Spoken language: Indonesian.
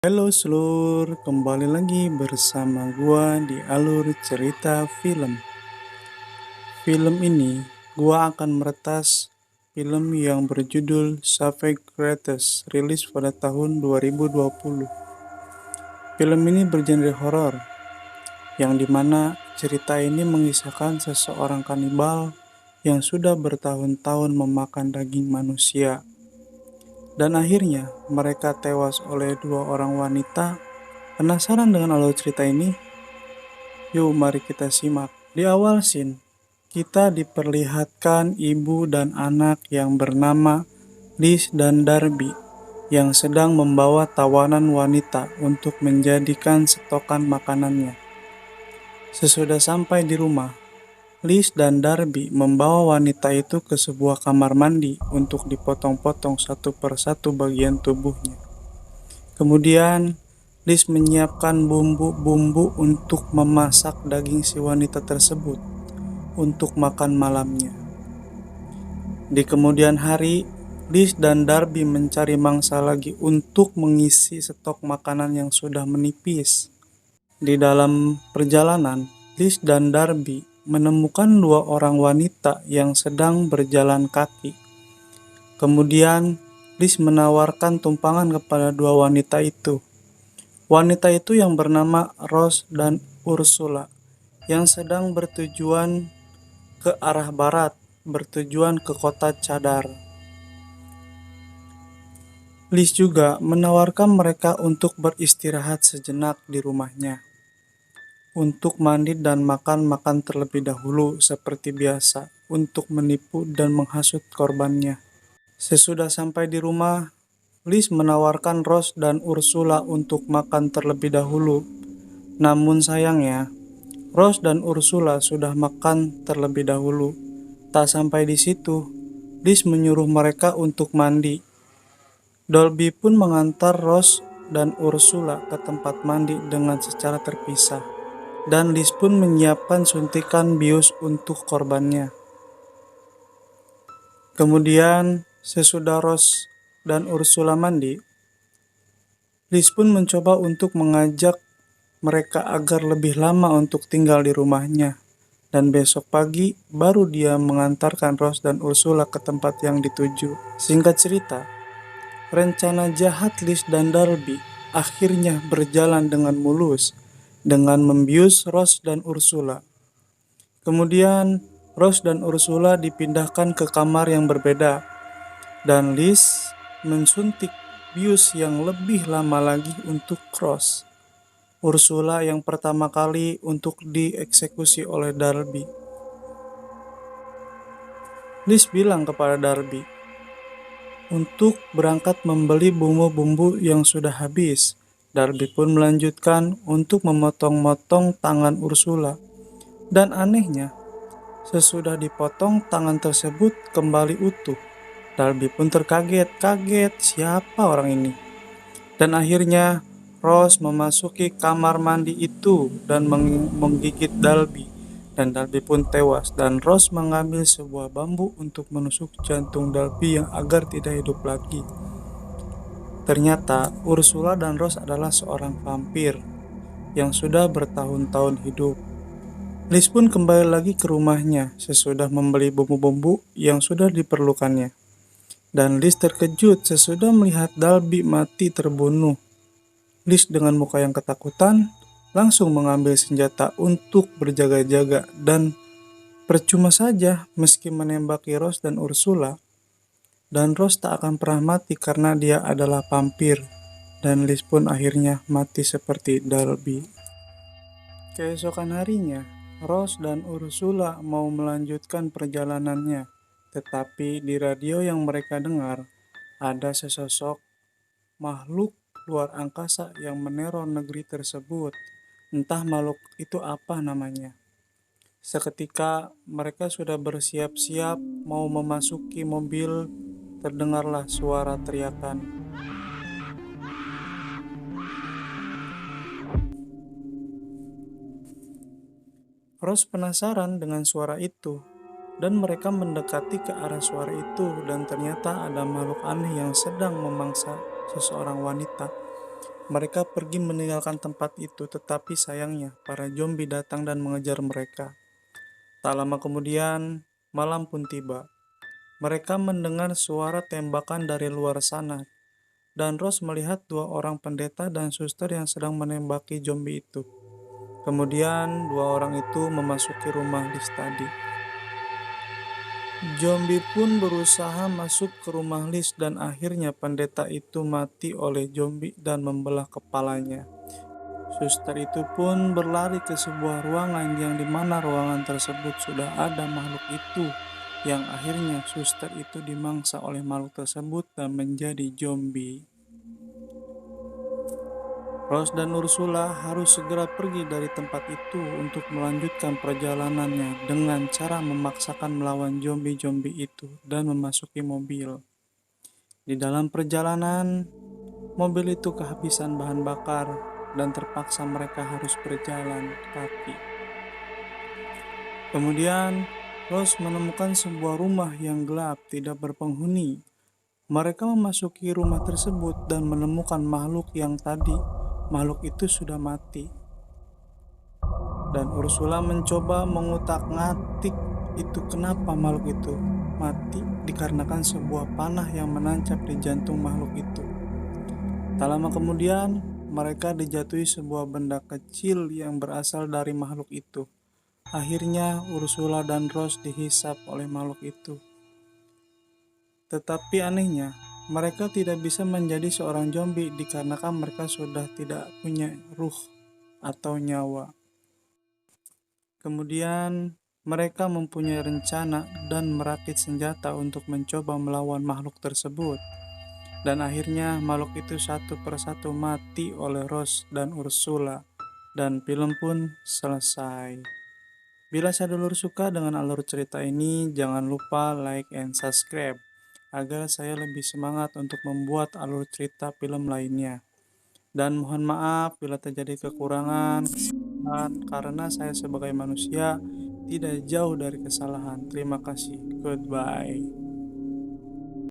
Halo seluruh, kembali lagi bersama gua di alur cerita film. Film ini, gua akan meretas film yang berjudul Savage Greatest, rilis pada tahun 2020. Film ini bergenre horor, yang dimana cerita ini mengisahkan seseorang kanibal yang sudah bertahun-tahun memakan daging manusia. Dan akhirnya mereka tewas oleh dua orang wanita. Penasaran dengan alur cerita ini? Yuk mari kita simak. Di awal scene, kita diperlihatkan ibu dan anak yang bernama Liz dan Darby yang sedang membawa tawanan wanita untuk menjadikan stokan makanannya. Sesudah sampai di rumah, Liz dan Darby membawa wanita itu ke sebuah kamar mandi untuk dipotong-potong satu persatu bagian tubuhnya. Kemudian, Liz menyiapkan bumbu-bumbu untuk memasak daging si wanita tersebut untuk makan malamnya. Di kemudian hari, Liz dan Darby mencari mangsa lagi untuk mengisi stok makanan yang sudah menipis. Di dalam perjalanan, Liz dan Darby menemukan dua orang wanita yang sedang berjalan kaki. Kemudian, Liz menawarkan tumpangan kepada dua wanita itu. Wanita itu yang bernama Rose dan Ursula, yang sedang bertujuan ke arah barat, bertujuan ke kota Cadar. Liz juga menawarkan mereka untuk beristirahat sejenak di rumahnya, untuk mandi dan makan-makan terlebih dahulu seperti biasa, untuk menipu dan menghasut korbannya. Sesudah sampai di rumah, Liz menawarkan Rose dan Ursula untuk makan terlebih dahulu. Namun sayangnya, Rose dan Ursula sudah makan terlebih dahulu. Tak sampai di situ, Liz menyuruh mereka untuk mandi. Dolby pun mengantar Rose dan Ursula ke tempat mandi dengan secara terpisah. Dan Liz pun menyiapkan suntikan bius untuk korbannya. Kemudian, sesudah Rose dan Ursula mandi, Liz pun mencoba untuk mengajak mereka agar lebih lama untuk tinggal di rumahnya. Dan besok pagi, baru dia mengantarkan Rose dan Ursula ke tempat yang dituju. Singkat cerita, rencana jahat Liz dan Darby akhirnya berjalan dengan mulus dengan membius Rose dan Ursula. Kemudian, Rose dan Ursula dipindahkan ke kamar yang berbeda, dan Liz mensuntik bius yang lebih lama lagi untuk Rose. Ursula yang pertama kali untuk dieksekusi oleh Darby. Liz bilang kepada Darby untuk berangkat membeli bumbu-bumbu yang sudah habis. Darby pun melanjutkan untuk memotong-motong tangan Ursula. Dan anehnya, sesudah dipotong tangan tersebut kembali utuh. Darby pun terkaget-kaget siapa orang ini. Dan akhirnya Rose memasuki kamar mandi itu dan menggigit Darby. Dan Darby pun tewas, dan Rose mengambil sebuah bambu untuk menusuk jantung Darby yang agar tidak hidup lagi. Ternyata Ursula dan Rose adalah seorang vampir yang sudah bertahun-tahun hidup. Liz pun kembali lagi ke rumahnya sesudah membeli bumbu-bumbu yang sudah diperlukannya. Dan Liz terkejut sesudah melihat Darby mati terbunuh. Liz dengan muka yang ketakutan langsung mengambil senjata untuk berjaga-jaga, dan percuma saja meski menembaki Rose dan Ursula. Dan Rose tak akan pernah mati karena dia adalah vampir, dan Liz pun akhirnya mati seperti Darby. Keesokan harinya, Rose dan Ursula mau melanjutkan perjalanannya, tetapi di radio yang mereka dengar, ada sesosok makhluk luar angkasa yang meneror negeri tersebut. Entah makhluk itu apa namanya. Seketika mereka sudah bersiap-siap mau memasuki mobil, terdengarlah suara teriakan. Rose penasaran dengan suara itu, dan mereka mendekati ke arah suara itu, dan ternyata ada makhluk aneh yang sedang memangsa seseorang wanita. Mereka pergi meninggalkan tempat itu, tetapi sayangnya para zombie datang dan mengejar mereka. Tak lama kemudian, malam pun tiba. Mereka mendengar suara tembakan dari luar sana, dan Rose melihat dua orang pendeta dan suster yang sedang menembaki zombie itu. Kemudian, dua orang itu memasuki rumah Liz tadi. Zombie pun berusaha masuk ke rumah Liz dan akhirnya pendeta itu mati oleh zombie dan membelah kepalanya. Suster itu pun berlari ke sebuah ruangan yang dimana ruangan tersebut sudah ada makhluk itu, yang akhirnya suster itu dimangsa oleh makhluk tersebut dan menjadi zombie. Rose dan Ursula harus segera pergi dari tempat itu untuk melanjutkan perjalanannya dengan cara memaksakan melawan zombie-zombie itu dan memasuki mobil. Di dalam perjalanan, mobil itu kehabisan bahan bakar dan terpaksa mereka harus berjalan kaki. Kemudian, Rose menemukan sebuah rumah yang gelap tidak berpenghuni. Mereka memasuki rumah tersebut dan menemukan makhluk yang tadi makhluk itu sudah mati. Dan Ursula mencoba mengutak-ngatik itu kenapa makhluk itu mati dikarenakan sebuah panah yang menancap di jantung makhluk itu. Tak lama kemudian, mereka dijatuhi sebuah benda kecil yang berasal dari makhluk itu. Akhirnya Ursula dan Rose dihisap oleh makhluk itu. Tetapi anehnya, mereka tidak bisa menjadi seorang zombie dikarenakan mereka sudah tidak punya ruh atau nyawa. Kemudian, mereka mempunyai rencana dan merakit senjata untuk mencoba melawan makhluk tersebut. Dan akhirnya makhluk itu satu persatu mati oleh Rose dan Ursula. Dan film pun selesai. Bila saudara suka dengan alur cerita ini, jangan lupa like and subscribe agar saya lebih semangat untuk membuat alur cerita film lainnya. Dan mohon maaf bila terjadi kekurangan, kesalahan, karena saya sebagai manusia tidak jauh dari kesalahan. Terima kasih. Goodbye.